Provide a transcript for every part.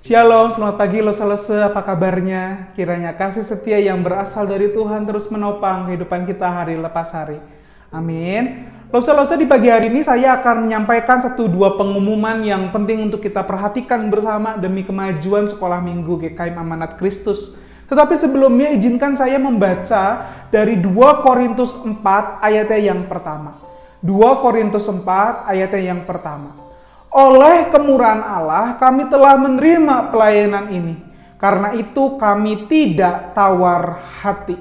Shalom, selamat pagi Lose-Lose, apa kabarnya? Kiranya kasih setia yang berasal dari Tuhan terus menopang kehidupan kita hari lepas hari. Amin. Lose-Lose, di pagi hari ini saya akan menyampaikan 1-2 pengumuman yang penting untuk kita perhatikan bersama demi kemajuan sekolah minggu GKM Amanat Kristus. Tetapi sebelumnya izinkan saya membaca dari 2 Korintus 4 ayatnya yang pertama. 2 Korintus 4 ayatnya yang pertama. Oleh kemurahan Allah, kami telah menerima pelayanan ini. Karena itu kami tidak tawar hati.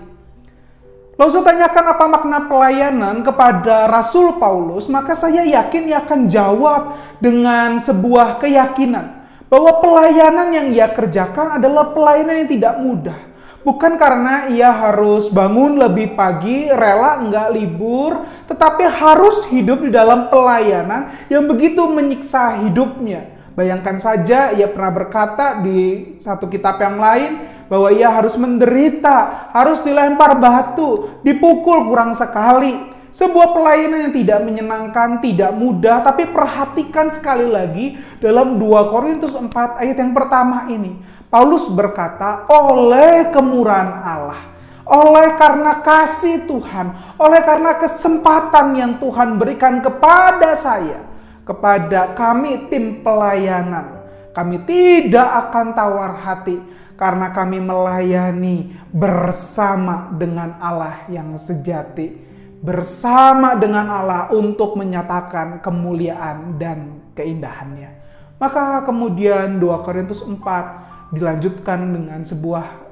Lalu saya tanyakan apa makna pelayanan kepada Rasul Paulus, maka saya yakin ia akan jawab dengan sebuah keyakinan. Bahwa pelayanan yang ia kerjakan adalah pelayanan yang tidak mudah. Bukan karena ia harus bangun lebih pagi, rela enggak libur, tetapi harus hidup di dalam pelayanan yang begitu menyiksa hidupnya. Bayangkan saja ia pernah berkata di satu kitab yang lain bahwa ia harus menderita, harus dilempar batu, dipukul kurang sekali. Sebuah pelayanan yang tidak menyenangkan, tidak mudah, tapi perhatikan sekali lagi dalam 2 Korintus 4 ayat yang pertama ini. Paulus berkata, oleh kemurahan Allah, oleh karena kasih Tuhan, oleh karena kesempatan yang Tuhan berikan kepada saya, kepada kami tim pelayanan, kami tidak akan tawar hati karena kami melayani bersama dengan Allah yang sejati, bersama dengan Allah untuk menyatakan kemuliaan dan keindahannya. Maka kemudian 2 Korintus 4 dilanjutkan dengan sebuah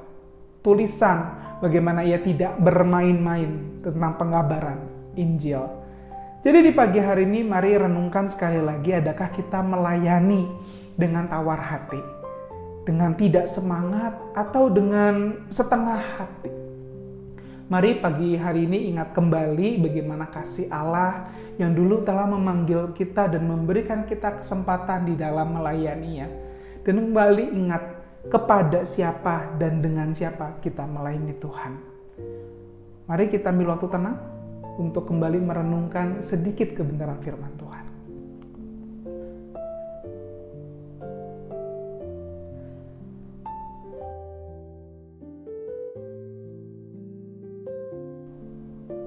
tulisan bagaimana ia tidak bermain-main tentang pengabaran Injil. Jadi di pagi hari ini mari renungkan sekali lagi, adakah kita melayani dengan tawar hati, dengan tidak semangat, atau dengan setengah hati? Mari pagi hari ini ingat kembali bagaimana kasih Allah yang dulu telah memanggil kita dan memberikan kita kesempatan di dalam melayaninya. Dan kembali ingat kepada siapa dan dengan siapa kita melayani Tuhan. Mari kita ambil waktu tenang untuk kembali merenungkan sedikit kebenaran firman Tuhan.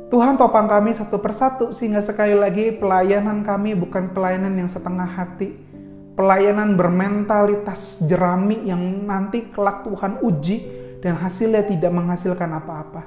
Tuhan topang kami satu persatu sehingga sekali lagi pelayanan kami bukan pelayanan yang setengah hati. Pelayanan bermentalitas jerami yang nanti kelak Tuhan uji dan hasilnya tidak menghasilkan apa-apa.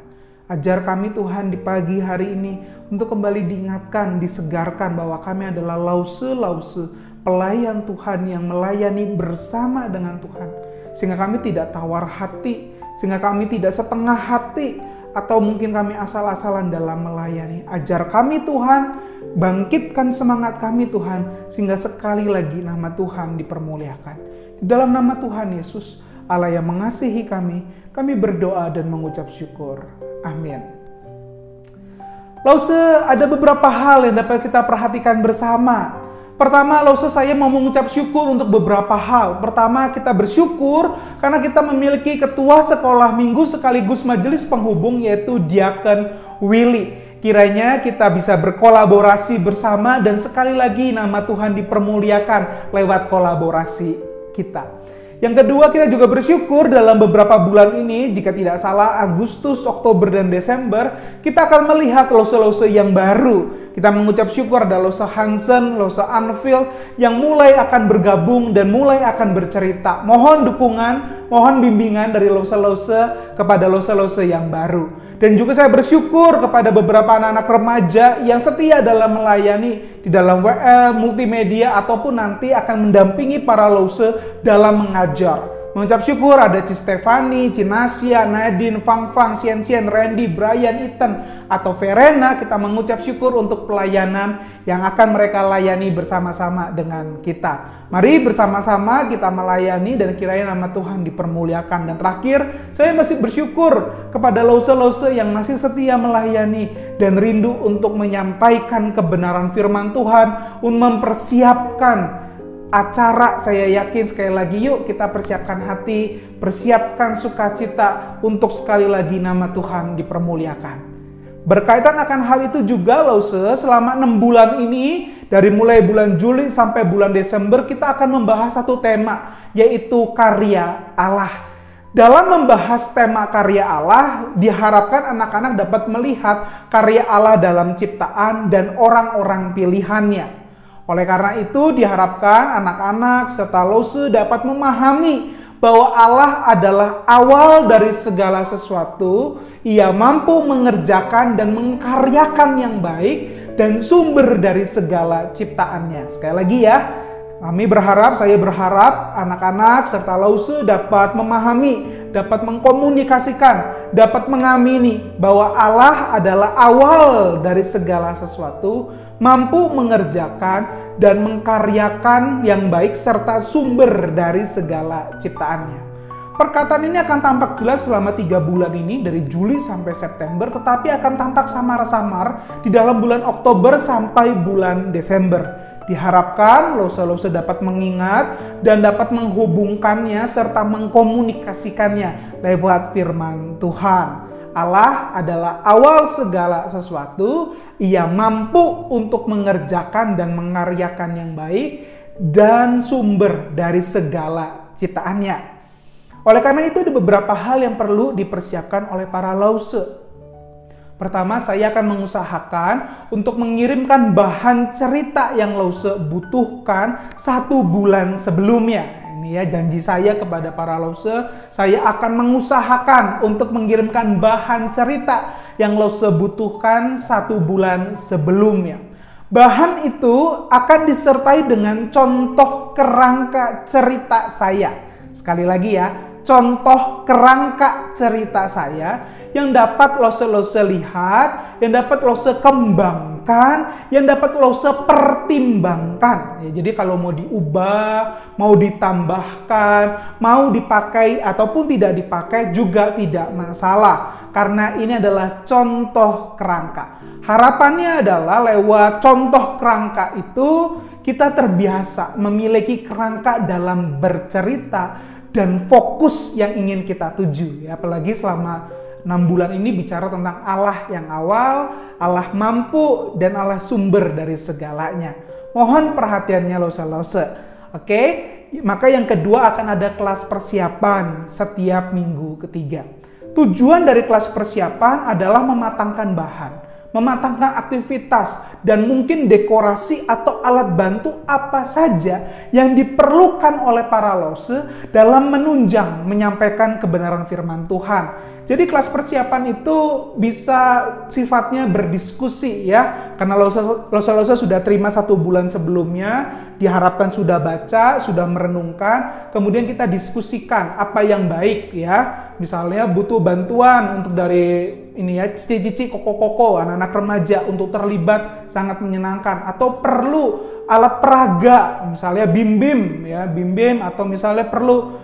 Ajar kami Tuhan di pagi hari ini untuk kembali diingatkan, disegarkan bahwa kami adalah lause-lause pelayan Tuhan yang melayani bersama dengan Tuhan. Sehingga kami tidak tawar hati, sehingga kami tidak setengah hati, atau mungkin kami asal-asalan dalam melayani. Ajar kami Tuhan, bangkitkan semangat kami Tuhan, sehingga sekali lagi nama Tuhan dipermuliakan. Di dalam nama Tuhan Yesus, Allah yang mengasihi kami berdoa dan mengucap syukur. Amin. Lalu ada beberapa hal yang dapat kita perhatikan bersama. Pertama, saya mau mengucap syukur untuk beberapa hal. Pertama, kita bersyukur karena kita memiliki ketua sekolah minggu sekaligus majelis penghubung, yaitu Diakon Willy. Kiranya kita bisa berkolaborasi bersama dan sekali lagi nama Tuhan dipermuliakan lewat kolaborasi kita. Yang kedua, kita juga bersyukur dalam beberapa bulan ini, jika tidak salah Agustus, Oktober, dan Desember, kita akan melihat lose-lose yang baru. Kita mengucap syukur ada Lose Hansen, Lose Anfield yang mulai akan bergabung dan mulai akan bercerita. Mohon dukungan, mohon bimbingan dari lose-lose kepada lose-lose yang baru. Dan juga saya bersyukur kepada beberapa anak-anak remaja yang setia dalam melayani di dalam WL, multimedia, ataupun nanti akan mendampingi para lose dalam mengajar. Mengucap syukur ada Ci Stefani, Ci Nasya, Nadine, Fang, Sien, Randy, Brian, Ethan, atau Verena. Kita mengucap syukur untuk pelayanan yang akan mereka layani bersama-sama dengan kita. Mari bersama-sama kita melayani dan kiranya nama Tuhan dipermuliakan. Dan terakhir, saya masih bersyukur kepada lose-lose yang masih setia melayani dan rindu untuk menyampaikan kebenaran firman Tuhan, untuk mempersiapkan acara. Saya yakin sekali lagi, yuk kita persiapkan hati, persiapkan sukacita untuk sekali lagi nama Tuhan dipermuliakan. Berkaitan akan hal itu juga Lause, selama 6 bulan ini, dari mulai bulan Juli sampai bulan Desember, kita akan membahas satu tema, yaitu karya Allah. Dalam membahas tema karya Allah, diharapkan anak-anak dapat melihat karya Allah dalam ciptaan dan orang-orang pilihannya. Oleh karena itu, diharapkan anak-anak serta Lause dapat memahami bahwa Allah adalah awal dari segala sesuatu. Ia mampu mengerjakan dan mengkaryakan yang baik dan sumber dari segala ciptaannya. Sekali lagi ya, saya berharap anak-anak serta Lause dapat memahami, dapat mengkomunikasikan, dapat mengamini bahwa Allah adalah awal dari segala sesuatu, mampu mengerjakan dan mengkaryakan yang baik serta sumber dari segala ciptaannya. Perkataan ini akan tampak jelas selama 3 bulan ini dari Juli sampai September, tetapi akan tampak samar-samar di dalam bulan Oktober sampai bulan Desember. Diharapkan Lause dapat mengingat dan dapat menghubungkannya serta mengkomunikasikannya lewat firman Tuhan. Allah adalah awal segala sesuatu. Ia mampu untuk mengerjakan dan mengaryakan yang baik dan sumber dari segala ciptaannya. Oleh karena itu, ada beberapa hal yang perlu dipersiapkan oleh para Lause. Pertama, saya akan mengusahakan untuk mengirimkan bahan cerita yang Lause butuhkan 1 bulan sebelumnya. Ini ya janji saya kepada para Lause, saya akan mengusahakan untuk mengirimkan bahan cerita yang Lause butuhkan 1 bulan sebelumnya. Bahan itu akan disertai dengan contoh kerangka cerita saya. Sekali lagi ya, contoh kerangka cerita saya yang dapat Lause lihat, yang dapat Lause kembangkan, yang dapat Lause pertimbangkan. Ya, jadi kalau mau diubah, mau ditambahkan, mau dipakai ataupun tidak dipakai juga tidak masalah. Karena ini adalah contoh kerangka. Harapannya adalah lewat contoh kerangka itu kita terbiasa memiliki kerangka dalam bercerita dan fokus yang ingin kita tuju. Ya, apalagi selama 6 bulan ini bicara tentang Allah yang awal, Allah mampu, dan Allah sumber dari segalanya. Mohon perhatiannya Lause. Oke, maka yang kedua akan ada kelas persiapan setiap minggu ketiga. Tujuan dari kelas persiapan adalah mematangkan bahan, mematangkan aktivitas, dan mungkin dekorasi atau alat bantu apa saja yang diperlukan oleh para Lause dalam menunjang menyampaikan kebenaran firman Tuhan. Jadi kelas persiapan itu bisa sifatnya berdiskusi ya, karena Lause sudah terima 1 bulan sebelumnya, diharapkan sudah baca, sudah merenungkan, kemudian kita diskusikan apa yang baik ya. Misalnya butuh bantuan untuk dari ini ya, cici-cici, koko-koko, anak-anak remaja untuk terlibat sangat menyenangkan, atau perlu alat peraga, misalnya bim-bim atau misalnya perlu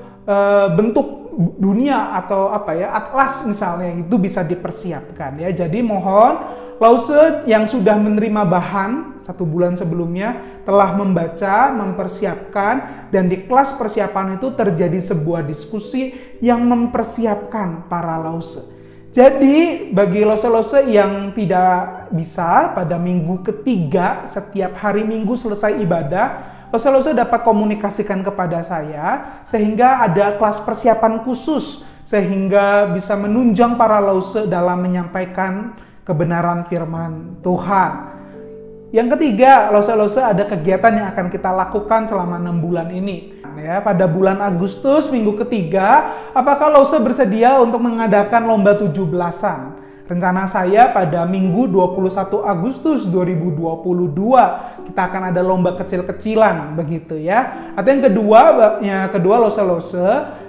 bentuk dunia atau atlas misalnya, itu bisa dipersiapkan ya. Jadi mohon Lause yang sudah menerima bahan 1 bulan sebelumnya telah membaca, mempersiapkan, dan di kelas persiapan itu terjadi sebuah diskusi yang mempersiapkan para Lause. Jadi bagi Lause yang tidak bisa pada minggu ketiga setiap hari Minggu selesai ibadah, Lause dapat komunikasikan kepada saya sehingga ada kelas persiapan khusus sehingga bisa menunjang para Lause dalam menyampaikan kebenaran firman Tuhan. Yang ketiga, Lause ada kegiatan yang akan kita lakukan selama 6 bulan ini. Ya, pada bulan Agustus minggu ketiga, apakah Lause bersedia untuk mengadakan lomba 17-an? Rencana saya pada Minggu 21 Agustus 2022 kita akan ada lomba kecil-kecilan begitu ya. Atau yang kedua Lause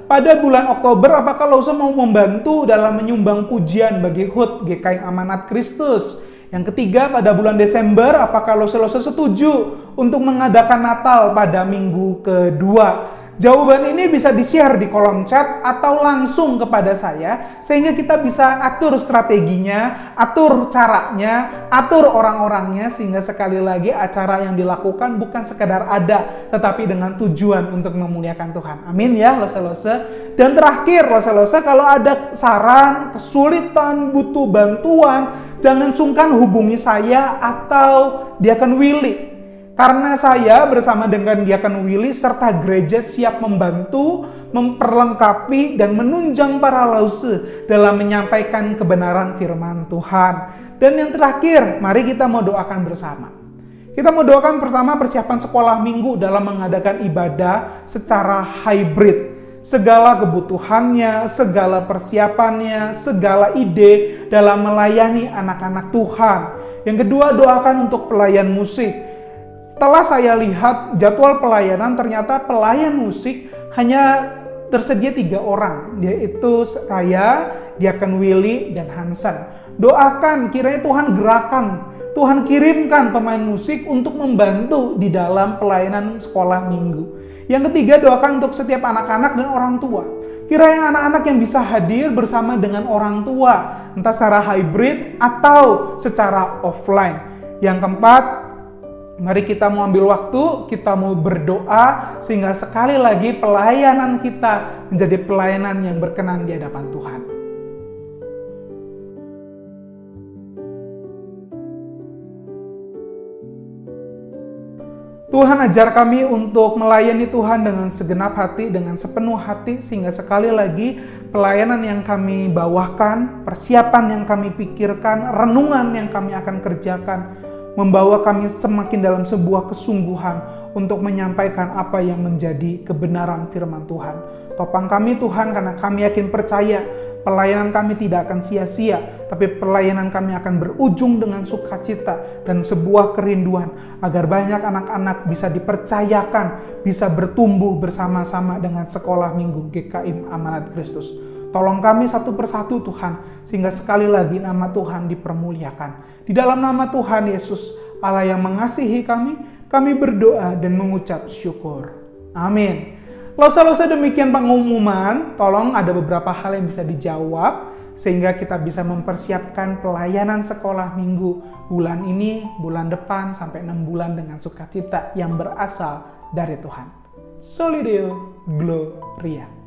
pada bulan Oktober apakah Lause mau membantu dalam menyumbang pujian bagi HUT GKI Amanat Kristus? Yang ketiga, pada bulan Desember apakah Lause setuju untuk mengadakan Natal pada minggu kedua? Jawaban ini bisa di-share di kolom chat atau langsung kepada saya sehingga kita bisa atur strateginya, atur caranya, atur orang-orangnya sehingga sekali lagi acara yang dilakukan bukan sekadar ada tetapi dengan tujuan untuk memuliakan Tuhan. Amin ya Lause. Dan terakhir Lause, kalau ada saran, kesulitan, butuh bantuan, jangan sungkan hubungi saya atau Diakon Willy. Karena saya bersama dengan Diakon Willy serta gereja siap membantu, memperlengkapi, dan menunjang para lause dalam menyampaikan kebenaran firman Tuhan. Dan yang terakhir, mari kita mau doakan bersama. Kita mau doakan pertama persiapan sekolah minggu dalam mengadakan ibadah secara hybrid. Segala kebutuhannya, segala persiapannya, segala ide dalam melayani anak-anak Tuhan. Yang kedua, doakan untuk pelayan musik. Setelah saya lihat jadwal pelayanan, ternyata pelayan musik hanya tersedia 3 orang, yaitu saya, Diakon Willy, dan Hansen. Doakan kiranya Tuhan gerakan, Tuhan kirimkan pemain musik untuk membantu di dalam pelayanan sekolah minggu. Yang ketiga, doakan untuk setiap anak-anak dan orang tua. Kiranya anak-anak yang bisa hadir bersama dengan orang tua, entah secara hybrid atau secara offline. Yang keempat, mari kita mau ambil waktu, kita mau berdoa sehingga sekali lagi pelayanan kita menjadi pelayanan yang berkenan di hadapan Tuhan. Tuhan ajar kami untuk melayani Tuhan dengan segenap hati, dengan sepenuh hati, sehingga sekali lagi pelayanan yang kami bawakan, persiapan yang kami pikirkan, renungan yang kami akan kerjakan, membawa kami semakin dalam sebuah kesungguhan untuk menyampaikan apa yang menjadi kebenaran firman Tuhan. Topang kami Tuhan, karena kami yakin percaya pelayanan kami tidak akan sia-sia, tapi pelayanan kami akan berujung dengan sukacita dan sebuah kerinduan agar banyak anak-anak bisa dipercayakan, bisa bertumbuh bersama-sama dengan sekolah minggu GKIM Amanat Kristus. Tolong kami satu persatu Tuhan, sehingga sekali lagi nama Tuhan dipermuliakan. Di dalam nama Tuhan Yesus, Allah yang mengasihi kami berdoa dan mengucap syukur. Amin. Losa-losa demikian pengumuman, tolong ada beberapa hal yang bisa dijawab, sehingga kita bisa mempersiapkan pelayanan sekolah minggu bulan ini, bulan depan, sampai 6 bulan dengan sukacita yang berasal dari Tuhan. Soli Deo Gloria.